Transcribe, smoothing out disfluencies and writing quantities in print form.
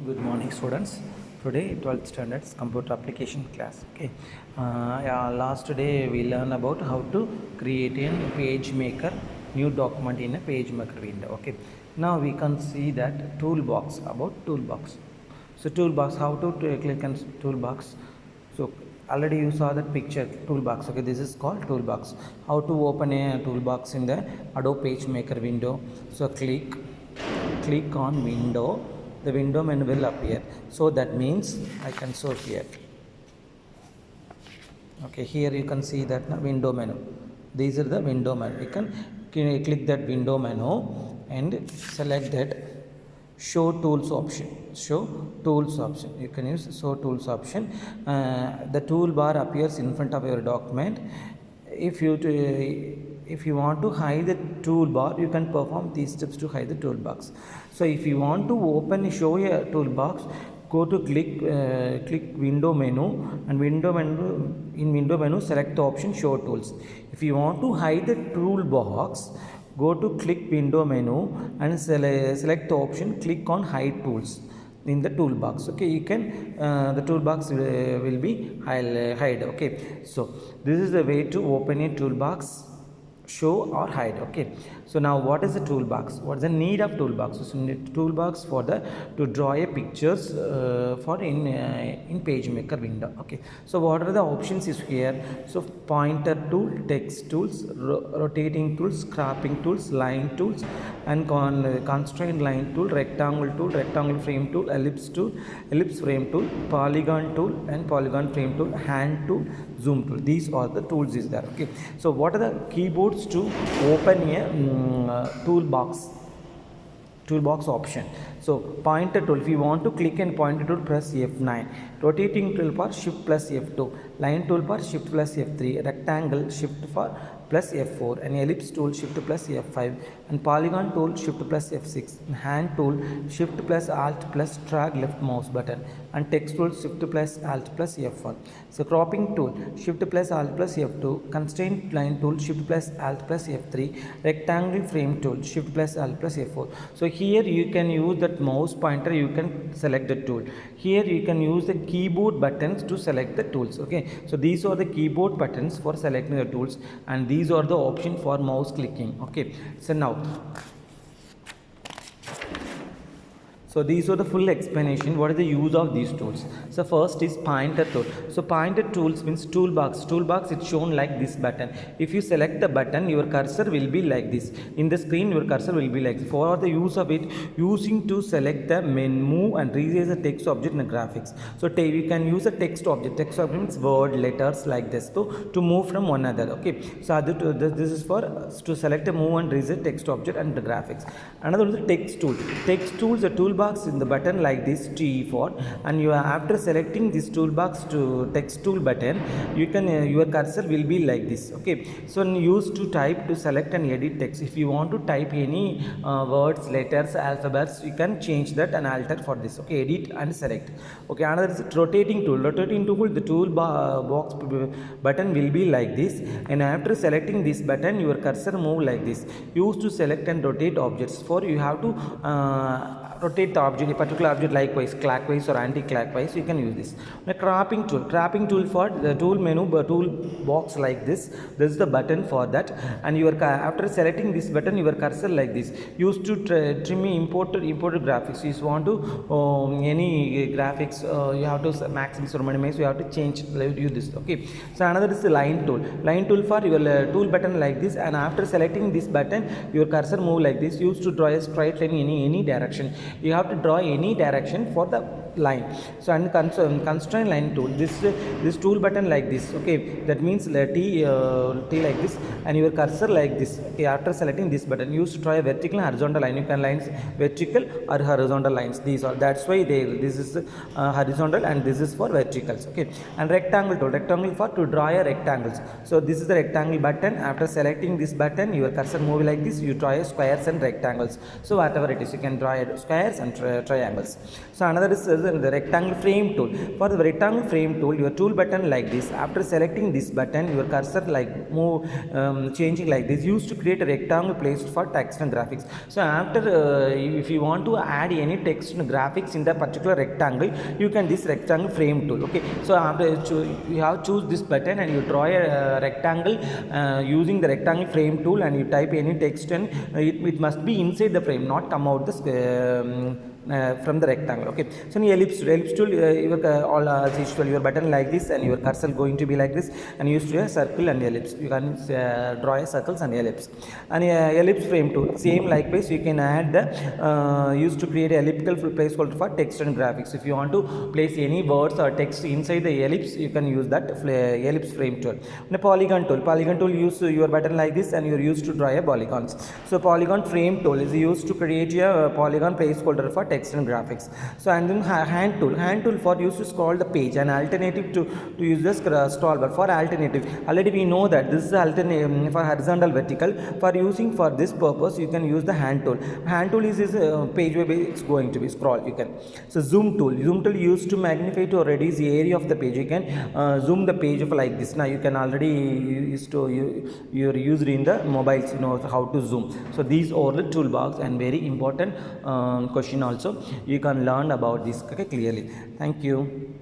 Good morning, students. Today, 12th standards computer application class. Okay. Yeah, last day we learned about how to create a page maker, new document in a page maker window. Okay. Now we can see that toolbox, about toolbox. So toolbox, how to click on toolbox. So already you saw that picture toolbox. Okay, this is called toolbox. How to open a toolbox in the Adobe PageMaker window. So click on window, the window menu will appear. So that means I can show here. Okay, here you can see that window menu. These are the window menu. You can click that window menu and select that show tools option. Show tools option. You can use show tools option. The toolbar appears in front of your document. If you want to hide the toolbar, you can perform these steps to hide the toolbox. So if you want to show a toolbox, go to click window menu, and window menu select the option show tools. If you want to hide the toolbox, go to click window menu and select the option click on hide tools in the toolbox. Okay, you can the toolbox will be hide. Okay, so this is the way to open a toolbox, show or hide. Okay, so now what is the toolbox? What is the need of toolbox? So need toolbox for the to draw a pictures for in PageMaker window. Okay, so what are the options is here? So pointer tool, text tools, rotating tools, scrapping tools, line tools, and constraint line tool, rectangle frame tool, ellipse frame tool, polygon tool, and polygon frame tool, hand tool, zoom tool. These are the tools is there. Okay, so what are the keyboards to open a toolbox option? So pointer tool, if you want to click and pointer tool, press F9. Rotating toolbar, shift plus F2. Line toolbar, shift plus F3. Rectangle, shift for plus F4, and ellipse tool, shift plus F5, and polygon tool, shift plus F6, and hand tool, shift plus alt plus drag left mouse button, and text tool, shift plus alt plus F1. So cropping tool, shift plus alt plus F2, constraint line tool, shift plus alt plus F3, rectangle frame tool, shift plus alt plus F4. So here you can use that mouse pointer, you can select the tool. Here you can use the keyboard buttons to select the tools. Okay, so these are the keyboard buttons for selecting the tools, and these are the option for mouse clicking. Okay, so now these are the full explanation. What is the use of these tools? So first is pointer tool. So pointer tools means toolbox. Toolbox is shown like this button. If you select the button, your cursor will be like this. In the screen, your cursor will be like this. For the use of it, using to select the move and resize the text object in the graphics. So you can use a text object. Text object means word, letters like this. So to move from one another. Okay. So this is for to select a move and resize text object and the graphics. Another is the text tool. Text tool is a toolbox in the button like this T4, and you are after selecting this toolbox to text tool button, you can your cursor will be like this. Okay, so use to type to select and edit text. If you want to type any words, letters, alphabets, you can change that and alter for this. Okay, edit and select. Okay, another is rotating tool. Rotating tool, the tool box button will be like this, and after selecting this button, your cursor move like this. Use to select and rotate objects. For you have to rotate the object, a particular object likewise, clockwise or anti-clockwise, you can use this. The cropping tool for the tool menu, tool box like this. This is the button for that, and your after selecting this button, your cursor like this. Used to trim imported graphics. If you want to any graphics, you have to maximize or minimize. You have to change use this. Okay. So another is the line tool. Line tool for your tool button like this, and after selecting this button, your cursor move like this. Used to draw a straight line in any direction. You have to draw any direction for the line. So and constraint line tool, this tool button like this. Okay, that means T like this, and your cursor like this. Okay, after selecting this button, you use to draw a vertical and horizontal line. You can lines vertical or horizontal lines. These are, that's why this is horizontal and this is for verticals. Okay, and rectangle tool, for to draw a rectangles. So this is the rectangle button. After selecting this button, your cursor move like this. You draw a squares and rectangles. So whatever it is, you can draw a square squares and triangles. So another is the rectangle frame tool. For the rectangle frame tool, your tool button like this. After selecting this button, your cursor like move changing like this, used to create a rectangle placed for text and graphics. So after if you want to add any text and graphics in the particular rectangle, you can this rectangle frame tool. Okay, so after you have choose this button and you draw a rectangle using the rectangle frame tool, and you type any text, and it must be inside the frame, not come out the from the rectangle. Okay, so in ellipse tool, your all as usual, your button like this and your cursor going to be like this, and used to a circle and ellipse. You can draw a circles and ellipse. And ellipse frame tool, same likewise, you can add the used to create a elliptical placeholder for text and graphics. If you want to place any words or text inside the ellipse, you can use that ellipse frame tool. And a polygon tool use your button like this, and you're used to draw a polygons. So polygon frame tool is used to create a polygon placeholder for text and graphics. So and then hand tool for use to scroll the page, an alternative to use the scroll bar. For alternative, already we know that this is alternative for horizontal vertical. For using for this purpose, you can use the hand tool. Hand tool is page where it's going to be scroll. You can. So zoom tool used to magnify to reduce the area of the page. You can zoom the page of like this. Now you can already used to you're used in the mobiles, you know how to zoom. So these are the toolbox, and very important question also you can learn about this, okay, clearly. Thank you.